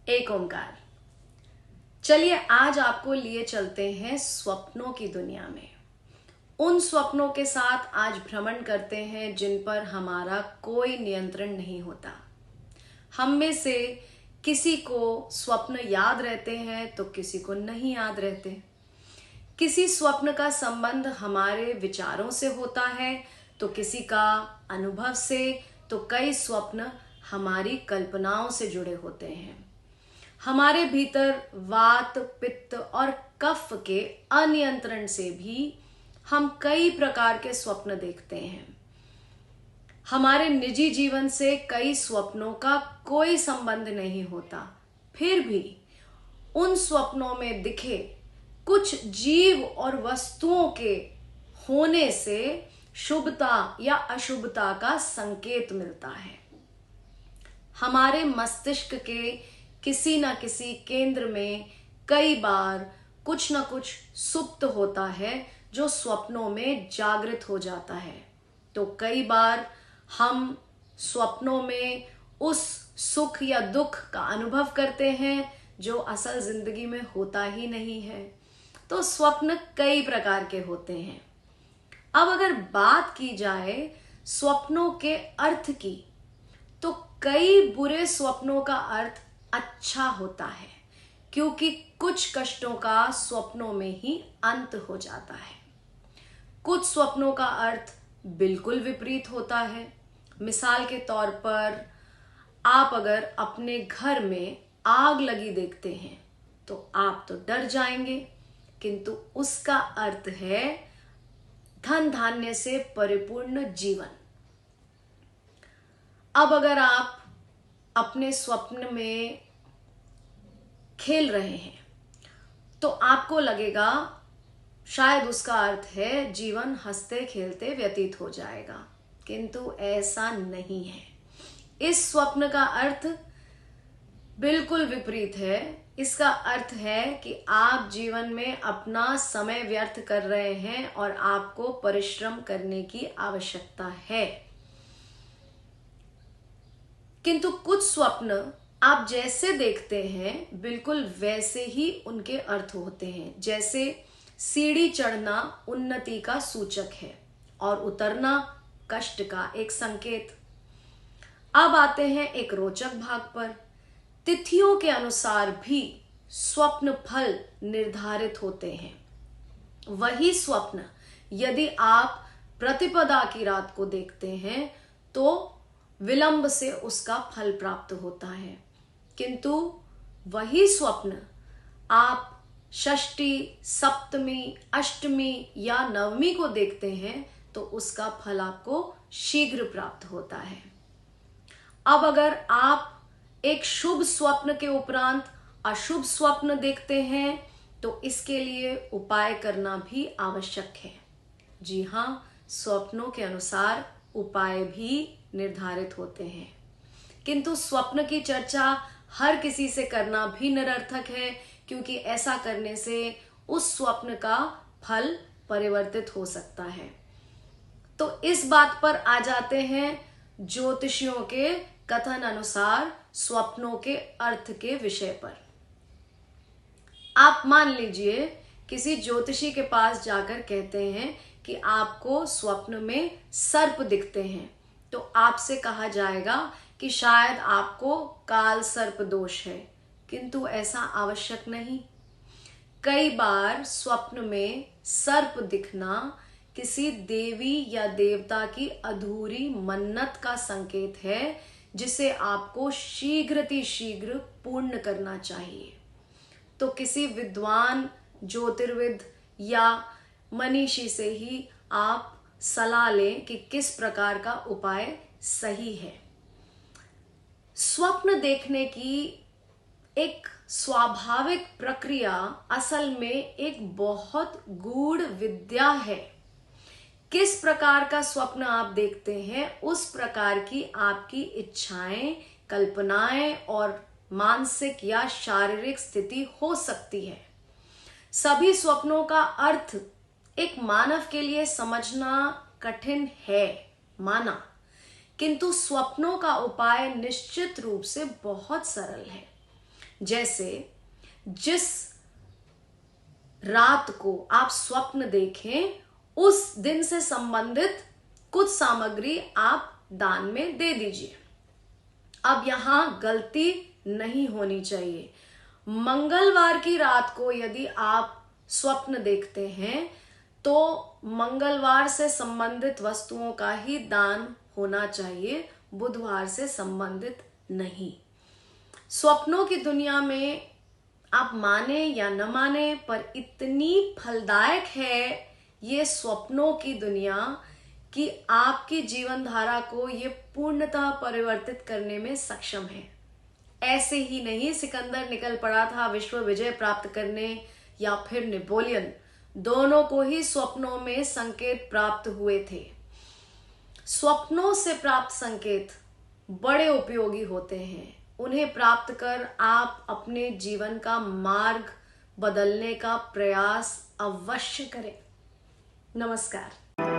एक ओंकार। चलिए आज आपको लिए चलते हैं स्वप्नों की दुनिया में। उन स्वप्नों के साथ आज भ्रमण करते हैं जिन पर हमारा कोई नियंत्रण नहीं होता। हम में से किसी को स्वप्न याद रहते हैं तो किसी को नहीं याद रहते। किसी स्वप्न का संबंध हमारे विचारों से होता है तो किसी का अनुभव से, तो कई स्वप्न हमारी कल्पनाओं से जुड़े होते हैं। हमारे भीतर वात, पित्त और कफ के अनियंत्रण से भी हम कई प्रकार के स्वप्न देखते हैं। हमारे निजी जीवन से कई स्वप्नों का कोई संबंध नहीं होता, फिर भी उन स्वप्नों में दिखे कुछ जीव और वस्तुओं के होने से शुभता या अशुभता का संकेत मिलता है। हमारे मस्तिष्क के किसी न किसी केंद्र में कई बार कुछ न कुछ सुप्त होता है जो स्वप्नों में जागृत हो जाता है। तो कई बार हम स्वप्नों में उस सुख या दुख का अनुभव करते हैं जो असल जिंदगी में होता ही नहीं है। तो स्वप्न कई प्रकार के होते हैं। अब अगर बात की जाए स्वप्नों के अर्थ की, तो कई बुरे स्वप्नों का अर्थ अच्छा होता है, क्योंकि कुछ कष्टों का स्वप्नों में ही अंत हो जाता है। कुछ स्वप्नों का अर्थ बिल्कुल विपरीत होता है। मिसाल के तौर पर आप अगर अपने घर में आग लगी देखते हैं तो आप तो डर जाएंगे, किंतु उसका अर्थ है धन धान्य से परिपूर्ण जीवन। अब अगर आप अपने स्वप्न में खेल रहे हैं तो आपको लगेगा शायद उसका अर्थ है जीवन हंसते खेलते व्यतीत हो जाएगा, किंतु ऐसा नहीं है। इस स्वप्न का अर्थ बिल्कुल विपरीत है। इसका अर्थ है कि आप जीवन में अपना समय व्यर्थ कर रहे हैं और आपको परिश्रम करने की आवश्यकता है। किंतु कुछ स्वप्न आप जैसे देखते हैं बिल्कुल वैसे ही उनके अर्थ होते हैं। जैसे सीढ़ी चढ़ना उन्नति का सूचक है और उतरना कष्ट का एक संकेत। अब आते हैं एक रोचक भाग पर। तिथियों के अनुसार भी स्वप्न फल निर्धारित होते हैं। वही स्वप्न यदि आप प्रतिपदा की रात को देखते हैं तो विलंब से उसका फल प्राप्त होता है, किंतु वही स्वप्न आप षष्ठी, सप्तमी, अष्टमी या नवमी को देखते हैं तो उसका फल आपको शीघ्र प्राप्त होता है। अब अगर आप एक शुभ स्वप्न के उपरांत अशुभ स्वप्न देखते हैं तो इसके लिए उपाय करना भी आवश्यक है। जी हाँ, स्वप्नों के अनुसार उपाय भी निर्धारित होते हैं, किंतु स्वप्न की चर्चा हर किसी से करना भी निरर्थक है, क्योंकि ऐसा करने से उस स्वप्न का फल परिवर्तित हो सकता है। तो इस बात पर आ जाते हैं ज्योतिषियों के कथन अनुसार स्वप्नों के अर्थ के विषय पर। आप मान लीजिए किसी ज्योतिषी के पास जाकर कहते हैं कि आपको स्वप्न में सर्प दिखते हैं, तो आपसे कहा जाएगा कि शायद आपको काल सर्प दोष है, किंतु ऐसा आवश्यक नहीं। कई बार स्वप्न में सर्प दिखना किसी देवी या देवता की अधूरी मन्नत का संकेत है, जिसे आपको शीघ्र पूर्ण करना चाहिए। तो किसी विद्वान, ज्योतिर्विद या मनीषी से ही आप सलाह लें कि किस प्रकार का उपाय सही है। स्वप्न देखने की एक स्वाभाविक प्रक्रिया असल में एक बहुत गूढ़ विद्या है। किस प्रकार का स्वप्न आप देखते हैं उस प्रकार की आपकी इच्छाएं, कल्पनाएं और मानसिक या शारीरिक स्थिति हो सकती है। सभी स्वप्नों का अर्थ एक मानव के लिए समझना कठिन है, माना, किंतु स्वप्नों का उपाय निश्चित रूप से बहुत सरल है। जैसे जिस रात को आप स्वप्न देखें उस दिन से संबंधित कुछ सामग्री आप दान में दे दीजिए। अब यहां गलती नहीं होनी चाहिए। मंगलवार की रात को यदि आप स्वप्न देखते हैं तो मंगलवार से संबंधित वस्तुओं का ही दान होना चाहिए, बुधवार से संबंधित नहीं। स्वप्नों की दुनिया में आप माने या न माने पर इतनी फलदायक है ये स्वप्नों की दुनिया कि आपकी जीवन धारा को ये पूर्णतः परिवर्तित करने में सक्षम है। ऐसे ही नहीं सिकंदर निकल पड़ा था विश्व विजय प्राप्त करने, या फिर नेपोलियन, दोनों को ही स्वप्नों में संकेत प्राप्त हुए थे। स्वप्नों से प्राप्त संकेत बड़े उपयोगी होते हैं। उन्हें प्राप्त कर आप अपने जीवन का मार्ग बदलने का प्रयास अवश्य करें। नमस्कार।